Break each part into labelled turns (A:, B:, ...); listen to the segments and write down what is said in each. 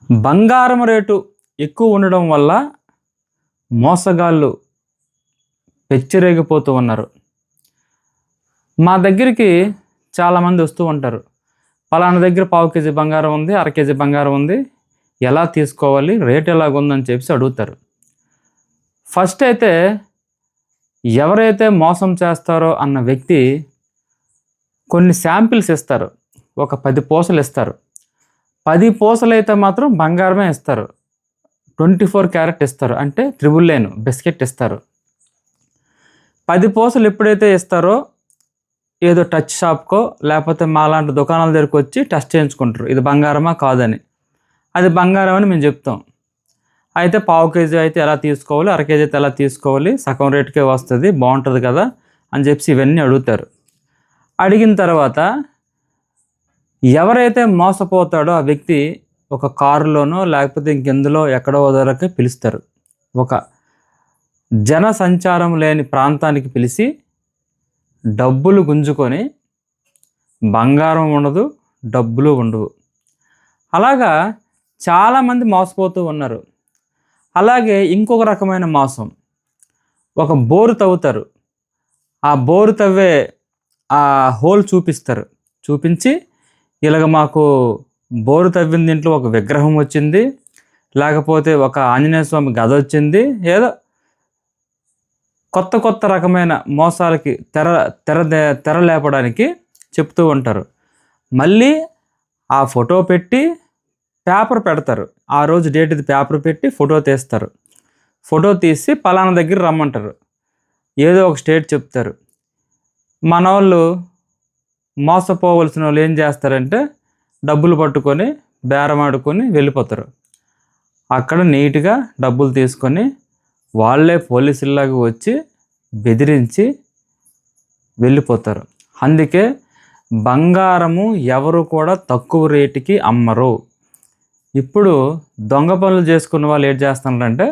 A: బంగారం రేటు ఎక్కువ ఉండడం వల్ల మోసగాళ్ళు పెచ్చిరేగిపోతూ ఉన్నారు. మా దగ్గరికి చాలామంది వస్తూ ఉంటారు. పలానా దగ్గర పావు కేజీ బంగారం ఉంది, అర కేజీ బంగారం ఉంది, ఎలా తీసుకోవాలి, రేట్ ఎలాగుందని చెప్పి అడుగుతారు. ఫస్ట్ అయితే ఎవరైతే మోసం చేస్తారో అన్న వ్యక్తి కొన్ని శాంపిల్స్ ఇస్తారు. ఒక 10 పూసలు ఇస్తారు. 10 పూసలు అయితే మాత్రం బంగారమే ఇస్తారు. 24 క్యారెట్ ఇస్తారు. అంటే ట్రిబుల్ లైన్ బిస్కెట్ ఇస్తారు. 10 పూసలు ఎప్పుడైతే ఇస్తారో ఏదో టచ్ షాప్కో లేకపోతే మాలాంటి దుకాణాల దగ్గరికి వచ్చి టెస్ట్ చేయించుకుంటారు, ఇది బంగారమా కాదని. అది బంగారం అని మేము చెప్తాం. అయితే పావు కేజీ అయితే ఎలా తీసుకోవాలి, అర కేజీ అయితే ఎలా తీసుకోవాలి, సగం రేటుకే వస్తుంది, బాగుంటుంది కదా అని చెప్పి ఇవన్నీ అడుగుతారు. అడిగిన తర్వాత ఎవరైతే మోసపోతాడో ఆ వ్యక్తి ఒక కారులోనో లేకపోతే ఇంకెందులో ఎక్కడో వదలకి పిలుస్తారు. ఒక జన సంచారం లేని ప్రాంతానికి పిలిచి డబ్బులు గుంజుకొని, బంగారం ఉండదు, డబ్బులు ఉండవు. అలాగా చాలామంది మోసపోతూ ఉన్నారు. అలాగే ఇంకొక రకమైన మోసం, ఒక బోరు తవ్వుతారు. ఆ బోరు తవ్వే ఆ హోల్ చూపిస్తారు. చూపించి ఇలాగ మాకు బోరు తవ్విన దీంట్లో ఒక విగ్రహం వచ్చింది, లేకపోతే ఒక ఆంజనేయ స్వామి గద వచ్చింది, ఏదో కొత్త కొత్త రకమైన మోసాలకి తెర లేపడానికి చెప్తూ ఉంటారు. మళ్ళీ ఆ ఫోటో పెట్టి పేపర్ పెడతారు. ఆ రోజు డేట్ ఇది పేపర్ పెట్టి ఫోటో తీస్తారు. ఫోటో తీసి పలానా దగ్గర రమ్మంటారు. ఏదో ఒక స్టేట్ చెప్తారు. మన వాళ్ళు మోసపోవలసిన వాళ్ళు ఏం చేస్తారంటే డబ్బులు పట్టుకొని బేరం ఆడుకొని వెళ్ళిపోతారు. అక్కడ నీట్గా డబ్బులు తీసుకొని వాళ్ళే పోలీసుల్లాగా వచ్చి బెదిరించి వెళ్ళిపోతారు. అందుకే బంగారము ఎవరు కూడా తక్కువ రేటుకి అమ్మరు. ఇప్పుడు దొంగ పనులు చేసుకున్న వాళ్ళు ఏం చేస్తున్నారంటే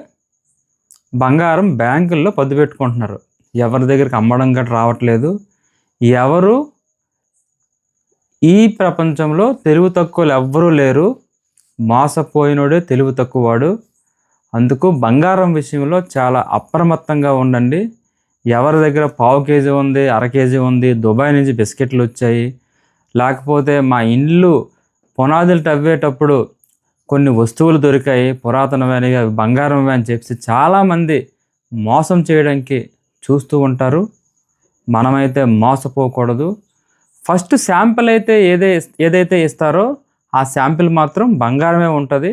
A: బంగారం బ్యాంకుల్లో పద్దు పెట్టుకుంటున్నారు. ఎవరి దగ్గరికి అమ్మడం గట్రా రావట్లేదు. ఎవరు ఈ ప్రపంచంలో తెలివి తక్కువలు ఎవ్వరూ లేరు. మోసపోయినోడే తెలివి తక్కువవాడు. అందుకు బంగారం విషయంలో చాలా అప్రమత్తంగా ఉండండి. ఎవరి దగ్గర పావు కేజీ ఉంది, అర కేజీ ఉంది, దుబాయ్ నుంచి బిస్కెట్లు వచ్చాయి, లేకపోతే మా ఇల్లు పునాదులు తవ్వేటప్పుడు కొన్ని వస్తువులు దొరికాయి పురాతనమైనవి, అవి బంగారమే అని చెప్పి చాలామంది మోసం చేయడానికి చూస్తూ ఉంటారు. మనమైతే మోసపోకూడదు. ఫస్ట్ శాంపిల్ అయితే ఏదైతే ఇస్తారో ఆ శాంపిల్ మాత్రం బంగారమే ఉంటుంది.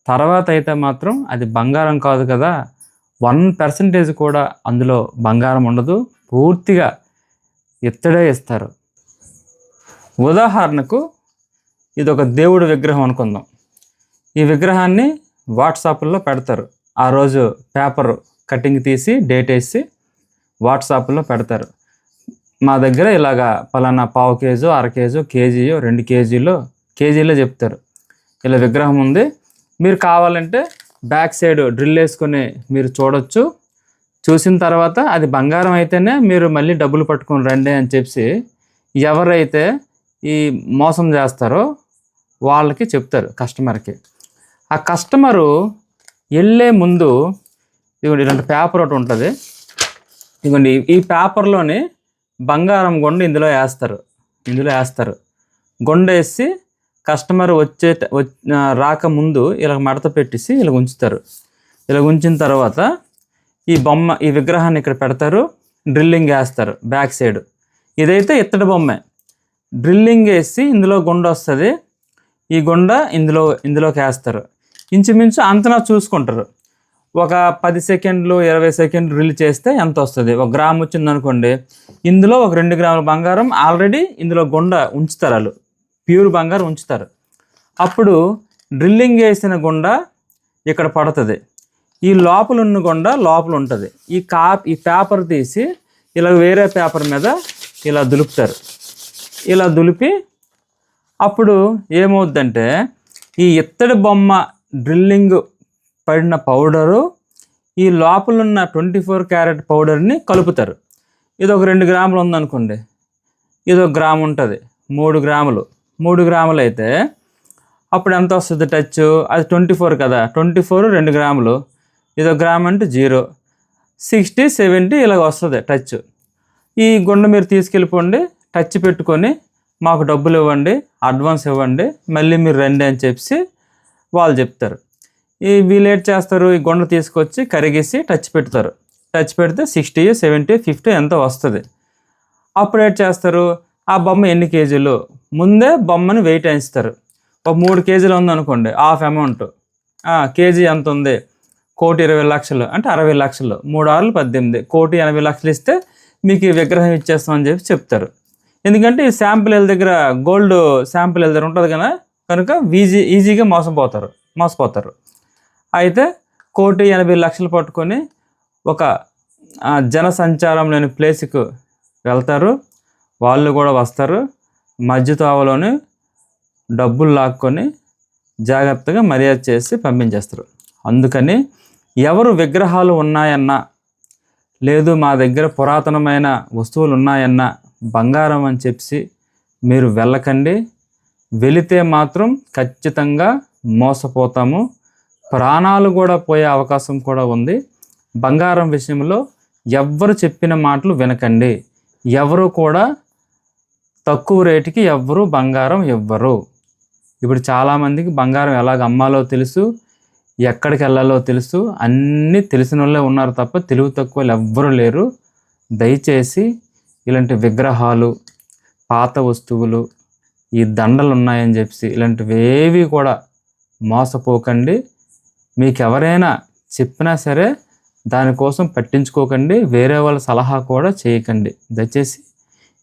A: తర్వాత అయితే మాత్రం అది బంగారం కాదు కదా, 1% కూడా అందులో బంగారం ఉండదు, పూర్తిగా ఇత్తడే ఇస్తారు. ఉదాహరణకు ఇది ఒక దేవుడి విగ్రహం అనుకుందాం. ఈ విగ్రహాన్ని వాట్సాప్లో పెడతారు. ఆ రోజు పేపర్ కటింగ్ తీసి డేట్ వేసి వాట్సాప్లో పెడతారు. మా దగ్గర ఇలాగా పలానా పావు కేజీ, అర కేజీ, కేజీయో 2 కేజీలో చెప్తారు. ఇలా విగ్రహం ఉంది, మీరు కావాలంటే బ్యాక్ సైడ్ డ్రిల్ వేసుకొని మీరు చూడొచ్చు. చూసిన తర్వాత అది బంగారం అయితేనే మీరు మళ్ళీ డబ్బులు పట్టుకొని రండి అని చెప్పి ఎవరైతే ఈ మోసం చేస్తారో వాళ్ళకి చెప్తారు, కస్టమర్కి. ఆ కస్టమరు వెళ్ళే ముందు ఇదిగోండి ఇలాంటి పేపర్ ఒకటి ఉంటుంది. ఇదిగోండి ఈ పేపర్లోని బంగారం గొండ ఇందులో వేస్తారు. గొండ వేసి కస్టమర్ రాకముందు ఇలా మడత పెట్టేసి ఇలా ఉంచుతారు. ఇలా ఉంచిన తర్వాత ఈ విగ్రహాన్ని ఇక్కడ పెడతారు. డ్రిల్లింగ్ వేస్తారు బ్యాక్ సైడ్. ఇదైతే ఇత్తడి బొమ్మే. డ్రిల్లింగ్ వేసి ఇందులో గుండ వస్తుంది. ఈ గుండ ఇందులోకి వేస్తారు. ఇంచుమించు అంతనా చూసుకుంటారు. ఒక 10 సెకండ్లు 20 సెకండ్లు డ్రిల్ చేస్తే ఎంత వస్తుంది, 1 గ్రామ్ వచ్చింది అనుకోండి, ఇందులో ఒక 2 గ్రాముల బంగారం ఆల్రెడీ ఇందులో గుండ ఉంచుతారు. వాళ్ళు ప్యూర్ బంగారం ఉంచుతారు. అప్పుడు డ్రిల్లింగ్ వేసిన గుండ ఇక్కడ పడుతుంది. ఈ లోపల ఉన్న గుండ లోపల ఉంటుంది. ఈ పేపర్ తీసి ఇలా వేరే పేపర్ మీద ఇలా దులుపుతారు. ఇలా దులిపి అప్పుడు ఏమవుద్దంటే ఈ ఇత్తడి బొమ్మ డ్రిల్లింగ్ పడిన పౌడరు ఈ లోపల ఉన్న 24 క్యారెట్ పౌడర్ని కలుపుతారు. ఇది ఒక 2 గ్రాములు ఉందనుకోండి, ఇది 1 గ్రాము ఉంటుంది. 3 గ్రాములు అయితే అప్పుడు ఎంత వస్తుంది టచ్? అది 24 కదా, 24 2 గ్రాములు, ఇదో గ్రామ్ అంటే 0, 60 70 ఇలాగ వస్తుంది టచ్. ఈ గుండ మీరు తీసుకెళ్ళిపోండి, టచ్ పెట్టుకొని మాకు డబ్బులు ఇవ్వండి, అడ్వాన్స్ ఇవ్వండి, మళ్ళీ మీరు రండి అని చెప్పి వాళ్ళు చెప్తారు. వీళ్ళు ఏం చేస్తారు, ఈ గుండ తీసుకొచ్చి కరిగేసి టచ్ పెడతారు. టచ్ పెడితే 60 70 50 ఎంతో వస్తుంది. అప్పుడు ఏం చేస్తారు, ఆ బొమ్మ ఎన్ని కేజీలు ముందే బొమ్మని వెయిట్ వేయిస్తారు. ఒక 3 కేజీలు ఉందనుకోండి, హాఫ్ అమౌంట్, కేజీ ఎంత ఉంది, 1,20,00,000 అంటే 60 లక్షలు, 3 6 18, 1,80,00,000 ఇస్తే మీకు ఈ విగ్రహం ఇచ్చేస్తామని చెప్పి చెప్తారు. ఎందుకంటే ఈ శాంపుల్ వీళ్ళ దగ్గర, గోల్డ్ శాంపుల్ వీళ్ళ దగ్గర ఉంటుంది కదా, కనుక ఈజీగా మోసపోతారు. అయితే 1,80,00,000 పట్టుకొని ఒక జనసంచారం లేని ప్లేస్కి వెళ్తారు. వాళ్ళు కూడా వస్తారు, మధ్య తావలోని డబ్బులు లాక్కొని జాగ్రత్తగా మర్యాద చేసి పంపించేస్తారు. అందుకని ఎవరు విగ్రహాలు ఉన్నాయన్నా, లేదు మా దగ్గర పురాతనమైన వస్తువులు ఉన్నాయన్నా బంగారం అని చెప్పి మీరు వెళ్ళకండి. వెళితే మాత్రం ఖచ్చితంగా మోసపోతాము, ప్రాణాలు కూడా పోయే అవకాశం కూడా ఉంది. బంగారం విషయంలో ఎవ్వరు చెప్పిన మాటలు వినకండి. ఎవరు కూడా తక్కువ రేటుకి ఎవ్వరు బంగారం ఇవ్వరు. ఇప్పుడు చాలామందికి బంగారం ఎలాగ అమ్మాలో తెలుసు, ఎక్కడికి వెళ్ళాలో తెలుసు, అన్నీ తెలిసిన వాళ్ళే ఉన్నారు తప్ప తెలివి తక్కువ ఎవ్వరూ లేరు. దయచేసి ఇలాంటి విగ్రహాలు, పాత వస్తువులు, ఈ దండలు ఉన్నాయని చెప్పి ఇలాంటివి ఏవి కూడా మోసపోకండి. మీకు ఎవరైనా చెప్పినా సరే దానికోసం పట్టించుకోకండి, వేరే వాళ్ళ సలహా కూడా చేయకండి. దయచేసి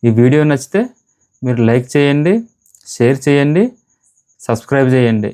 A: ఈ వీడియో నచ్చితే మీరు లైక్ చేయండి, షేర్ చేయండి, సబ్స్క్రైబ్ చేయండి.